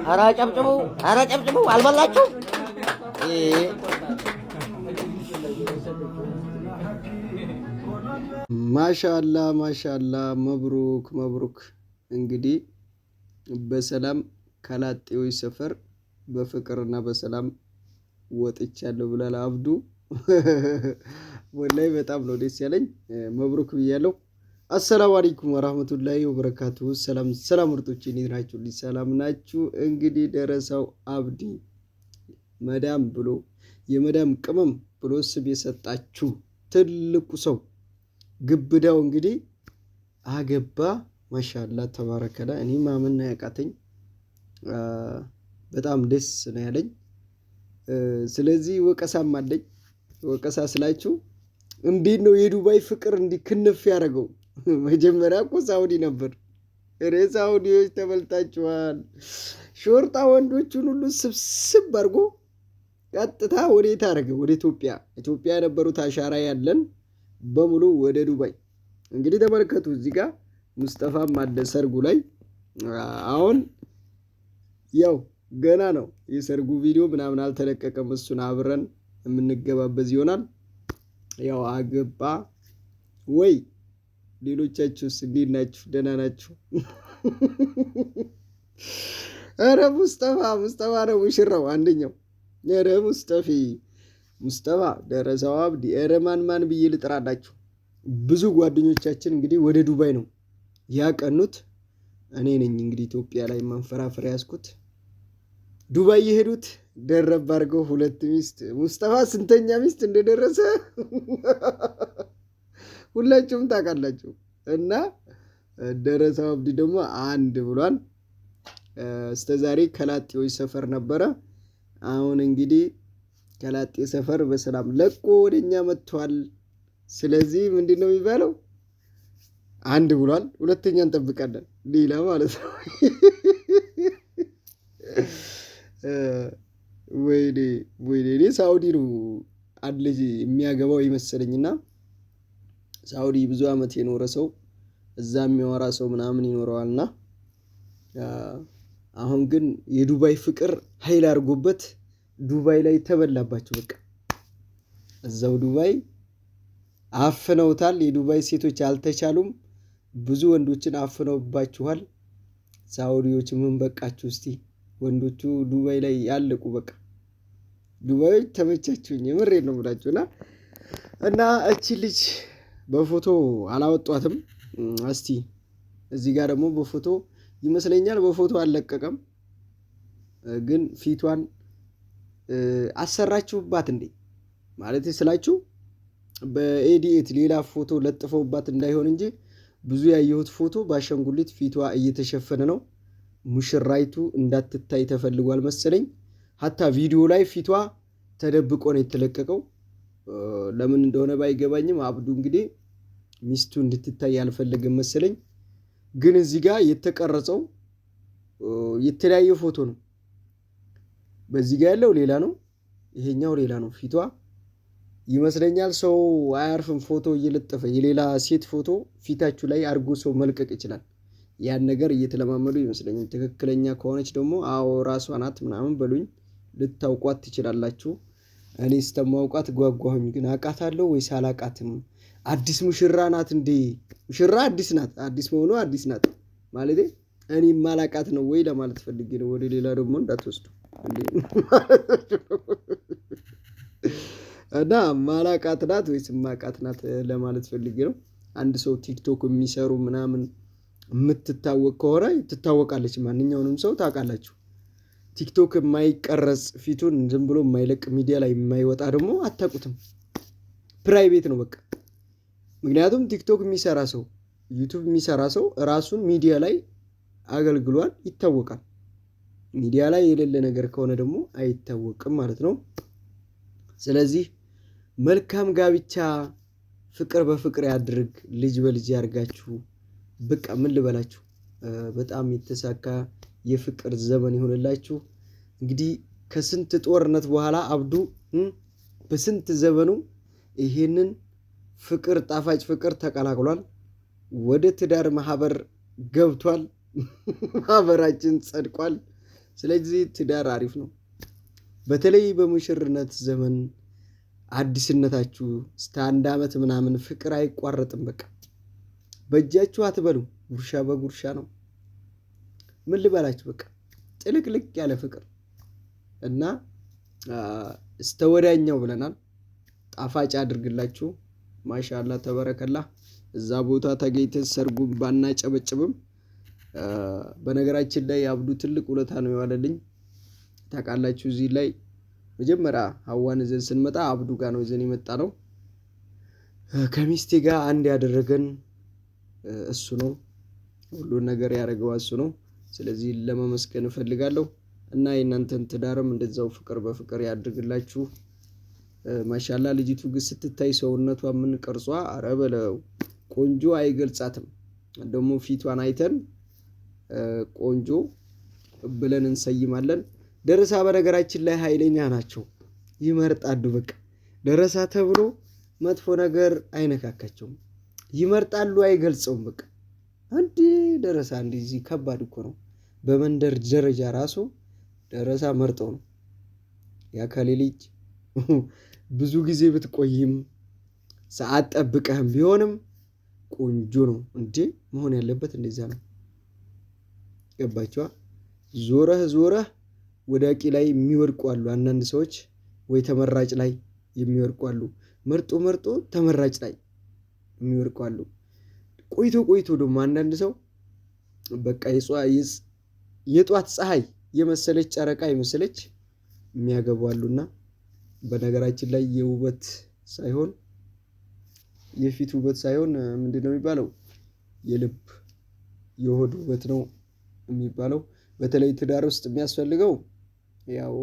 ኧረ ጨብጭቡ አልበላችሁ ማሻአላ መብሩክ እንግዲህ በሰላም ከላጤዎች ሰፈር በፍቅርና በሰላም ወጥቻለሁ ብሏል አብዱ ወላሂ በጣም ነው ደስ ያለኝ መብሩክ ብያለሁ አሰላሙ አለይኩም ወራህመቱላሂ ወበረካቱ ሰላም ምርጦቼ እንዴት ናችሁ ሰላም ናችሁ እንግዲህ ደረሰው አብዲ መዳም ብሎ የመዳም ቅመም ብሎ ስም የሰጣችሁ ትልቁ ሰው ግብዳው እንግዲህ አገባ ማሻአላ ተባረከላ እኔ ማመን ያቃተኝ በጣም ደስ ነው ያለኝ ስለዚህ ወቀሳም አለኝ ወቀሳ ስላችሁ እንዴት ነው የዱባይ ፍቅር እንዲህ ክንፍ ያደረገው መጀመሪያ እኮ ሳውዲ ነበር ሳውዲዎች ተበልጣችኋል ሾርጣ ወንዶቹን ሁሉ ስብስብ አድርጎ ቀጥታ ወዴት አደረገ ወደ ኢትዮጵያ የነበሩት አሻራ ያለን በሙሉ ወደ ዱባይ እንግዲህ ተመልከቱ እዚህ ጋር ሙስጠፋም አለ ሰርጉ ላይ አሁን ያው ገና ነው የሰርጉ ቪዲዮ ምናምን አልተለቀቀም እሱን አብረን የምንገባበዝ ይሆናል ያው አገባ ወይ ሌሎቻችሁስ እንዴት ናችሁ ደህና ናችሁ ኧረ ሙስጠፋ ነው ሙሽራው አንደኛው ኧረ ሙስጠፋ ደረሰው አብዲ ኧረ ማን ብዬ ልጥራላችሁ ብዙ ጓደኞቻችን እንግዲህ ወደ ዱባይ ነው ያቀኑት እኔ ነኝ እንግዲህ ኢትዮጵያ ላይ መንፈራፈር ያስኩት ዱባይ የሄዱት ደረብ አድርገው ሁለት ሚስት ሙስጠፋ ስንተኛ ሚስት እንደደረሰ ሁላችሁም ታውቃላችሁ እና ደረሰው አብዲ ደግሞ አንድ ብሏል እስከዛሬ ከላጤዎች ሰፈር ነበረ አሁን እንግዲህ ከላጤ ሰፈር በሰላም ለቆ ወደኛ መጥቷል ስለዚህ ምንድነው የሚባለው አንድ ብሏል ሁለተኛ እንጠብቃለን ሌላ ማለት ነው ወይኔ ሳውዲ ነው አንድ ልጅ የሚያገባው ይመስለኝና ሳውዲ ብዙ አመት የኖረ ሰው እዛ የሚያወራ ሰው ምናምን ይኖረዋልና አሁን ግን የዱባይ ፍቅር ኃይል አድርጎበት ዱባይ ላይ ተበላባችሁ በቃ እዛው ዱባይ አፍነውታል የዱባይ ሴቶች አልተቻሉም ብዙ ወንዶችን አፍነውባችኋል ሳውዲዎች ምን በቃችሁ እስቲ ወንዶቹ ዱባይ ላይ ያለቁ በቃ ዱባይ ተመቻችሁኝ የምሬን ነው ብላችሁና እና እቺ ልጅ በፎቶ አላወጧትም እስቲ እዚህ ጋር ደግሞ በፎቶ ይመስለኛል በፎቶ አልለቀቀም ግን ፊቷን አሰራችሁባት እንዴ ማለት ስላችሁ በኤዲኤት ሌላ ፎቶ ለጥፈውባት እንዳይሆን እንጂ ብዙ ያየሁት ፎቶ ባሸንጉሊት ፊቷ እየተሸፈነ ነው ሙሽራይቱ እንዳትታይ ተፈልጓል መሰለኝ hatta ቪዲዮ ላይ ፊቷ ተደብቆ ነው የተለቀቀው ለምን እንደሆነ ባይገባኝም አብዱ እንግዲህ ሚስቱ እንድትታይ ያልፈለገ መሰለኝ ግን እዚህ ጋር የተቀረጸው የተለያየ ፎቶ ነው በዚህ ጋር ያለው ሌላ ነው ይሄኛው ሌላ ነው ፊቷ ይመስለኛል ሰው አያርፍም ፎቶ እየለጠፈ የሌላ ሴት ፎቶ ፊታችሁ ላይ አርጎ ሰው መልቀቅ ይችላል ያን ነገር እየተለማመዱ ይመስለኛል ትክክለኛ ከሆነች ደግሞ አዎ ራሷ ናት ምናምን በሉኝ ልታውቋት ትችላላችሁ እኔስተማውቋት ጓጓሁኝ ግን አቃታለሁ ወይስ አላቃትም አዲስ ሙሽራ ናት እንዴ ሙሽራ አዲስ መሆኑ አዲስ ናት ማለት እኔ ማላቃት ነው ወይ ለማለት ፈልጌ ነው ወደ ሌላ ደግሞ እንዳትወስዱ እንዴ እና ማላቃት ናት ወይስ ማቃት ናት ለማለት ፈልጌ ነው አንድ ሰው ቲክቶክ የሚሰሩ ምናምን የምትታወቅ ከሆነ ትታወቃለች። ማንኛውንም ሰው ታውቃላችሁ። ቲክቶክ የማይቀረጽ ፊቱን ዝም ብሎ የማይለቅ ሚዲያ ላይ የማይወጣ ደግሞ አታውቁትም። ፕራይቬት ነው በቃ። ምክንያቱም ቲክቶክ የሚሰራ ሰው ዩቱብ የሚሰራ ሰው ራሱን ሚዲያ ላይ አገልግሏል፣ ይታወቃል። ሚዲያ ላይ የሌለ ነገር ከሆነ ደግሞ አይታወቅም ማለት ነው። ስለዚህ መልካም ጋብቻ፣ ፍቅር በፍቅር ያድርግ፣ ልጅ በልጅ ያርጋችሁ። በቃ ምን ልበላችሁ፣ በጣም የተሳካ የፍቅር ዘመን ይሆንላችሁ። እንግዲህ ከስንት ጦርነት በኋላ አብዱ በስንት ዘመኑ ይሄንን ፍቅር ጣፋጭ ፍቅር ተቀላቅሏል። ወደ ትዳር ማህበር ገብቷል። ማህበራችን ጸድቋል። ስለዚህ ትዳር አሪፍ ነው። በተለይ በሙሽርነት ዘመን አዲስነታችሁ እስከ 1 ዓመት ምናምን ፍቅር አይቋረጥም። በቃ በእጃችሁ አትበሉ፣ ጉርሻ በጉርሻ ነው። ምን ልበላችሁ፣ በቃ ጥልቅልቅ ያለ ፍቅር እና እስከ ወዲያኛው ብለናል። ጣፋጭ አድርግላችሁ። ማሻአላ ተበረከላ። እዛ ቦታ ተገኝተን ሰርጉን ባናጨበጭብም በነገራችን ላይ አብዱ ትልቅ ውለታ ነው የዋለልኝ። ታውቃላችሁ፣ እዚህ ላይ መጀመሪያ ሀዋን ይዘን ስንመጣ አብዱ ጋር ነው ይዘን የመጣ ነው። ከሚስቴ ጋር አንድ ያደረገን እሱ ነው። ሁሉን ነገር ያደረገው እሱ ነው። ስለዚህ ለመመስገን እፈልጋለሁ እና የእናንተን ትዳርም እንደዛው ፍቅር በፍቅር ያድርግላችሁ። ማሻአላ ልጅቱ ግን ስትታይ ሰውነቷ ምን ቅርጿ ኧረ በለው ቆንጆ አይገልጻትም። ደግሞ ፊቷን አይተን ቆንጆ ብለን እንሰይማለን። ደረሳ በነገራችን ላይ ኃይለኛ ናቸው፣ ይመርጣሉ። በቃ ደረሳ ተብሎ መጥፎ ነገር አይነካካቸውም፣ ይመርጣሉ፣ አይገልጸውም። በቃ አንዴ ደረሳ እንደዚህ ከባድ እኮ ነው። በመንደር ደረጃ ራሱ ደረሳ መርጠው ነው። ያካሌ ልጅ ብዙ ጊዜ ብትቆይም ሰዓት ጠብቀህም ቢሆንም ቆንጆ ነው እንዴ መሆን ያለበት እንደዛ ነው። ገባችኋ? ዞረህ ወዳቂ ላይ የሚወድቁ አሉ አንዳንድ ሰዎች፣ ወይ ተመራጭ ላይ የሚወድቁ አሉ። መርጦ ተመራጭ ላይ የሚወድቁ አሉ። ቆይቶ ደግሞ አንዳንድ ሰው በቃ የጧት ፀሐይ የመሰለች ጨረቃ የመሰለች የሚያገቡ አሉና በነገራችን ላይ የውበት ሳይሆን የፊት ውበት ሳይሆን ምንድነው የሚባለው? የልብ የሆድ ውበት ነው የሚባለው። በተለይ ትዳር ውስጥ የሚያስፈልገው ያው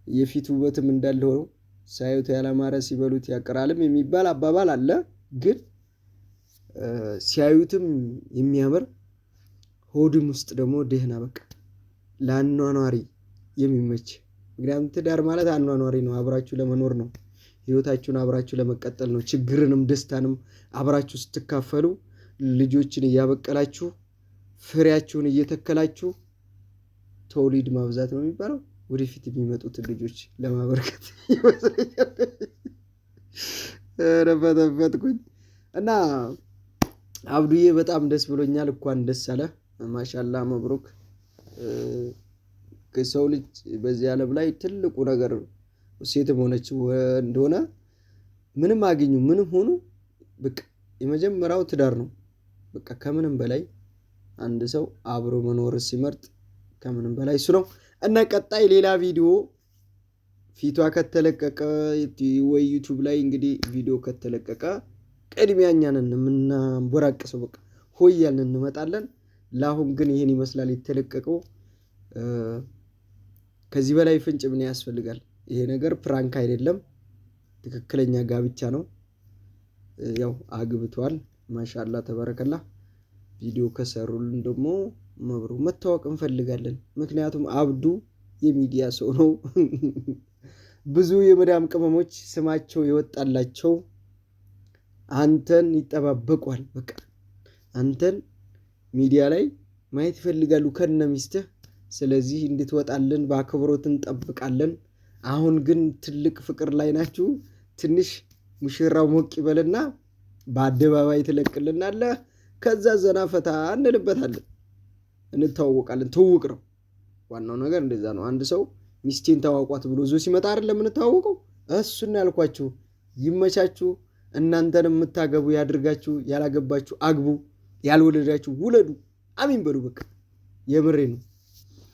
የፊት ውበትም እንዳለ ሆኖ ሳዩት ያላማረ ሲበሉት ያቀራልም የሚባል አባባል አለ። ግን ሲያዩትም የሚያምር ሆድም ውስጥ ደግሞ ደህና በቃ ለአኗኗሪ የሚመች። ምክንያቱም ትዳር ማለት አኗኗሪ ነው፣ አብራችሁ ለመኖር ነው፣ ህይወታችሁን አብራችሁ ለመቀጠል ነው። ችግርንም ደስታንም አብራችሁ ስትካፈሉ ልጆችን እያበቀላችሁ ፍሬያችሁን እየተከላችሁ ተውሊድ ማብዛት ነው የሚባለው። ወደፊት የሚመጡትን ልጆች ለማበርከት ይመስለኛል። ረፈተፈትኩኝ እና አብዱዬ በጣም ደስ ብሎኛል። እንኳን ደስ አለ። ማሻአላ መብሩክ። ከሰው ልጅ በዚህ ዓለም ላይ ትልቁ ነገር ሴትም ሆነች እንደሆነ ምንም አገኙ ምንም ሆኑ በቃ የመጀመሪያው ትዳር ነው። በቃ ከምንም በላይ አንድ ሰው አብሮ መኖር ሲመርጥ ከምንም በላይ እሱ ነው። እና ቀጣይ ሌላ ቪዲዮ ፊቷ ከተለቀቀ ወይ ዩቲዩብ ላይ እንግዲህ ቪዲዮ ከተለቀቀ ቅድሚያ እኛ ነን የምናንቦራቅሰው። በቃ ሆይ ያልን እንመጣለን። ለአሁን ግን ይሄን ይመስላል የተለቀቀው። ከዚህ በላይ ፍንጭ ምን ያስፈልጋል? ይሄ ነገር ፕራንክ አይደለም፣ ትክክለኛ ጋብቻ ነው። ያው አግብቷል። ማሻአላ ተበረከላ። ቪዲዮ ከሰሩልን ደግሞ መብሩ መታወቅ እንፈልጋለን። ምክንያቱም አብዱ የሚዲያ ሰው ነው። ብዙ የመዳም ቅመሞች ስማቸው ይወጣላቸው አንተን ይጠባበቋል። በቃ አንተን ሚዲያ ላይ ማየት ይፈልጋሉ ከነ ሚስትህ። ስለዚህ እንድትወጣልን በአክብሮት እንጠብቃለን። አሁን ግን ትልቅ ፍቅር ላይ ናችሁ። ትንሽ ሙሽራው ሞቅ ይበልና በአደባባይ ትለቅልናለህ። ከዛ ዘና ፈታ እንልበታለን፣ እንተዋወቃለን። ትውውቅ ነው ዋናው ነገር፣ እንደዛ ነው። አንድ ሰው ሚስቴን ተዋውቋት ብሎ ዞ ሲመጣ አይደለም የምንተዋወቀው። እሱን ያልኳችሁ። ይመቻችሁ። እናንተንም የምታገቡ ያድርጋችሁ፣ ያላገባችሁ አግቡ። ያልወለዳችሁ ውለዱ። አሚን በሉ። በቃ የምሬ ነው።